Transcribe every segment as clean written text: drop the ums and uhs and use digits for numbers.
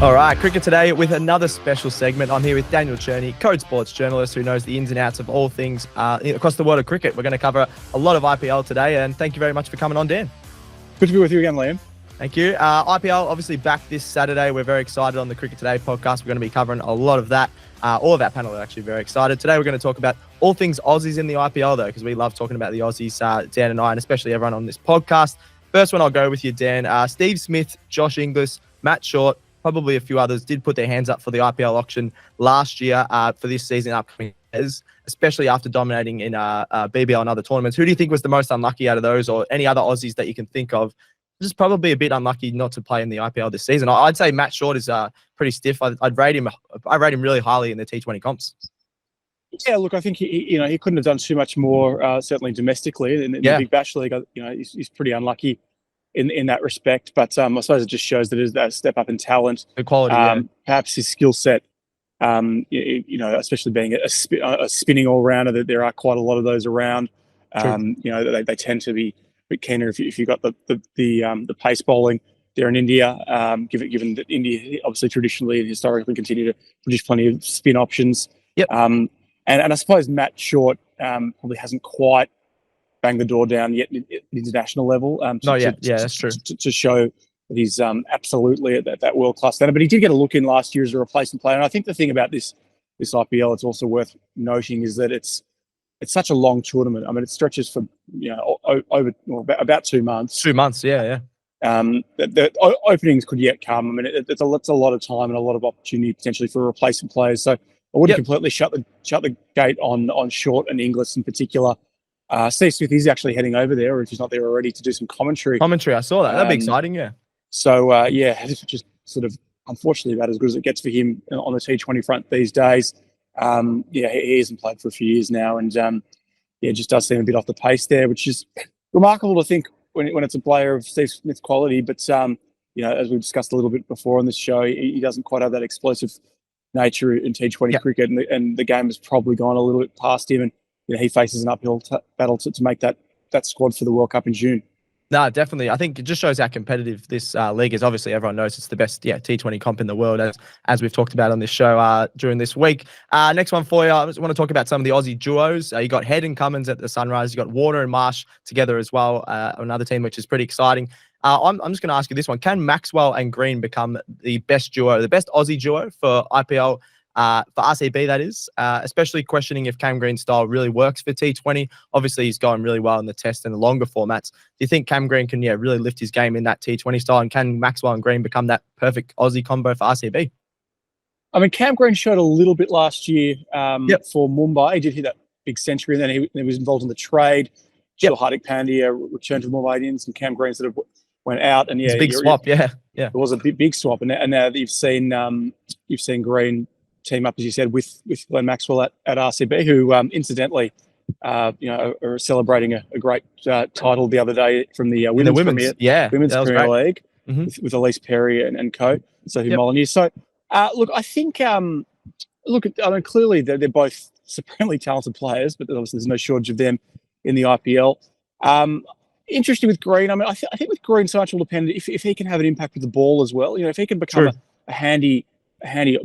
All right, cricket today with another special segment. I'm here with Daniel Cherny, Code Sports journalist who knows the ins and outs of all things across the world of cricket. We're going to cover a lot of IPL today, and thank you very much for coming on, Dan. Good to be with you again, Liam. Thank you. IPL obviously back this Saturday. We're very excited on the Cricket Today podcast. We're going to be covering a lot of that. All of our panel are actually very excited. Today we're going to talk about all things Aussies in the IPL, though, because we love talking about the Aussies, Dan and I, and especially everyone on this podcast. First one, I'll go with you, Dan. Steve Smith, Josh Inglis, Matt Short, probably a few others did put their hands up for the IPL auction last year for this season upcoming, especially after dominating in BBL and other tournaments. Who do you think was the most unlucky out of those, or any other Aussies that you can think of? Just probably a bit unlucky not to play in the IPL this season. I'd say Matt Short is pretty stiff. I rate him really highly in the T20 comps. Yeah, look, I think he couldn't have done too much more, certainly domestically. In the Big Bash League, he's pretty unlucky in that respect. But I suppose it just shows that there's that step up in talent, the quality. Perhaps his skill set. Especially being a spinning all rounder, that there are quite a lot of those around. They tend to be a bit keener if you've got the pace bowling there in India. Given that India obviously traditionally and historically continue to produce plenty of spin options. Yep. And I suppose Matt Short probably hasn't quite banged the door down yet at international level. That's true. To show that he's absolutely at that world-class standard. But he did get a look in last year as a replacement player. And I think the thing about this IPL, it's also worth noting, is that it's such a long tournament. I mean, it stretches for about 2 months. 2 months, yeah. The openings could yet come. I mean, it's a lot of time and a lot of opportunity potentially for replacement players. So I wouldn't completely shut the gate on Short and Inglis in particular. Steve Smith is actually heading over there, or if he's not there already, to do some commentary. I saw that. That'd be exciting, yeah. So, it's just sort of unfortunately about as good as it gets for him on the T20 front these days. He hasn't played for a few years now, and it just does seem a bit off the pace there, which is remarkable to think when it's a player of Steve Smith's quality. But as we've discussed a little bit before on this show, he doesn't quite have that explosive nature in T20 cricket, and the game has probably gone a little bit past him, and he faces an uphill battle to make that squad for the World Cup in June. No, definitely. I think it just shows how competitive this league is. Obviously, everyone knows it's the best T20 comp in the world, as we've talked about on this show during this week. Next one for you, I just want to talk about some of the Aussie duos. You got Head and Cummins at the Sunrise. You got Warner and Marsh together as well, another team, which is pretty exciting. I'm just going to ask you this one. Can Maxwell and Green become the best Aussie duo for IPL, for RCB, that is, especially questioning if Cam Green's style really works for T20. Obviously, he's going really well in the test and the longer formats. Do you think Cam Green can really lift his game in that T20 style, and can Maxwell and Green become that perfect Aussie combo for RCB? I mean, Cam Green showed a little bit last year for Mumbai. He did hit that big century, and then he was involved in the trade. Hardik Pandya returned to Mumbai Indians, and Cam Green sort of went out. And it's a big swap, yeah. It was a big swap, and now that you've seen Green team up, as you said, with Glenn Maxwell at RCB, who incidentally, are celebrating a great title the other day from the Women's Premier League with Elise Perry and co. So who Molyneux. So I think clearly they're both supremely talented players, but obviously there's no shortage of them in the IPL. Interesting with Green. I mean, I think with Green, so much will depend if he can have an impact with the ball as well. If he can become a handy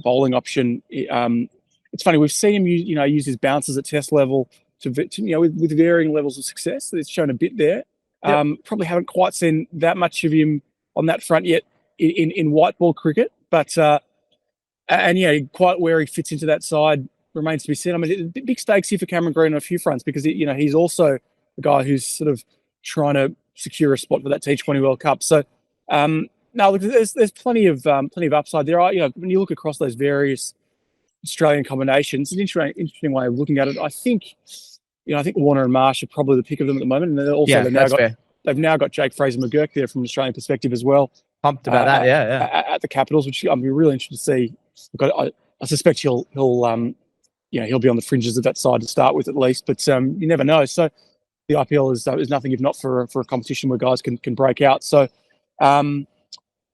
bowling option. It's funny, we've seen him use his bounces at test level with varying levels of success. It's shown a bit there. Probably haven't quite seen that much of him on that front yet in white ball cricket, but quite where he fits into that side remains to be seen. I mean, big stakes here for Cameron Green on a few fronts, because he's also a guy who's sort of trying to secure a spot for that T20 World Cup. So no, look, there's plenty of upside there. When you look across those various Australian combinations, it's an interesting way of looking at it. I think Warner and Marsh are probably the pick of them at the moment, and then also they've now got Jake Fraser-McGurk there from an Australian perspective as well. Pumped about that, at the Capitals, which I'm really interested to see. I suspect he'll be on the fringes of that side to start with at least, but you never know. So the IPL is nothing if not for a competition where guys can break out. So.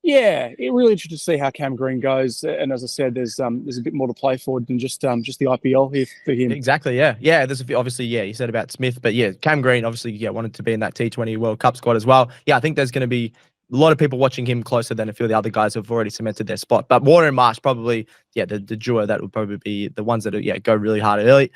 It's really interesting to see how Cam Green goes. And as I said, there's a bit more to play for than just the IPL here for him. Exactly, yeah. There's obviously, you said about Smith, but Cam Green obviously wanted to be in that T20 World Cup squad as well. I think there's going to be lot of people watching him closer than a few of the other guys who've already cemented their spot. But Warner and Marsh probably, the duo that would probably be the ones that go really hard early.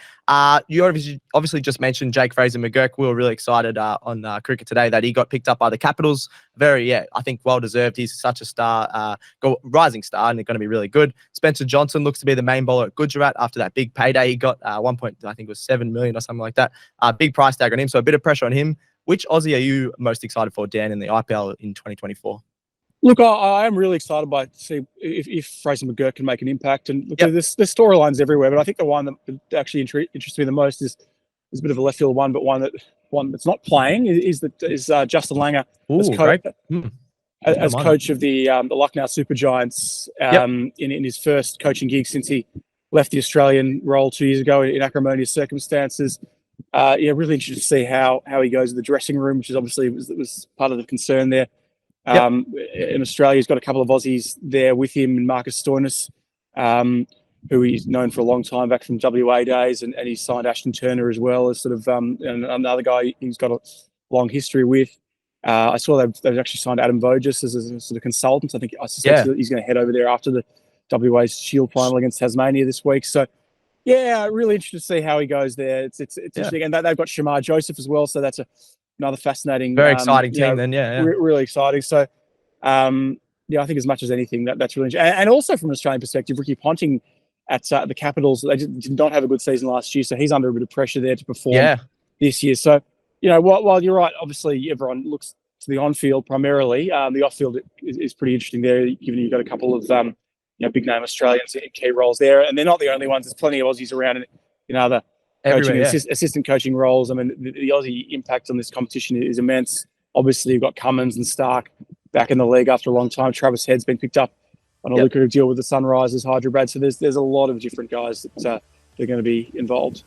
You obviously just mentioned Jake Fraser-McGurk. We were really excited on Cricket Today that he got picked up by the Capitals. I think well-deserved. He's such a star, rising star, and they're going to be really good. Spencer Johnson looks to be the main bowler at Gujarat after that big payday he got, I think it was $7 million or something like that. Big price tag on him, so a bit of pressure on him. Which Aussie are you most excited for, Dan, in the IPL in 2024? Look, I am really excited by to see if Fraser-McGurk can make an impact. And look, there's storylines everywhere, but I think the one that actually interests me the most is a bit of a left field one, but one that's not playing is Justin Langer as coach of the Lucknow Supergiants in his first coaching gig since he left the Australian role 2 years ago in acrimonious circumstances. Really interested to see how he goes in the dressing room, which is obviously was part of the concern there. In Australia, he's got a couple of Aussies there with him, and Marcus Stoinis, who he's known for a long time back from WA days, and he's signed Ashton Turner as well as sort of and another guy he's got a long history with. I saw they've actually signed Adam Voges as a sort of consultant. I suspect he's going to head over there after the WA's Shield final against Tasmania this week. So, really interested to see how he goes there. It's interesting, and they've got Shamar Joseph as well. So that's another fascinating, very exciting team. Really exciting. So, I think as much as anything that's really interesting. And also from an Australian perspective, Ricky Ponting at the Capitals, they did not have a good season last year, so he's under a bit of pressure there to perform this year. So, while you're right, obviously everyone looks to the on-field primarily. The off-field is pretty interesting there, given you've got a couple of big name Australians in key roles there, and they're not the only ones. There's plenty of Aussies around in other coaching, assistant coaching roles. I mean, the Aussie impact on this competition is immense. Obviously, you've got Cummins and Stark back in the league after a long time. Travis Head's been picked up on a lucrative deal with the Sunrisers, Hyderabad. So there's a lot of different guys that are going to be involved.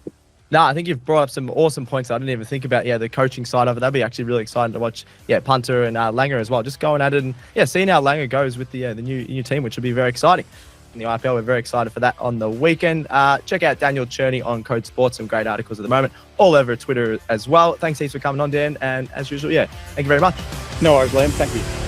No, I think you've brought up some awesome points I didn't even think about. The coaching side of it. That'd be actually really exciting to watch. Punter and Langer as well. Just going at it and seeing how Langer goes with the new team, which will be very exciting. In the IPL, we're very excited for that on the weekend. Check out Daniel Cherny on Code Sports. Some great articles at the moment, all over Twitter as well. Thanks heaps for coming on, Dan. And as usual, thank you very much. No worries, Liam. Thank you.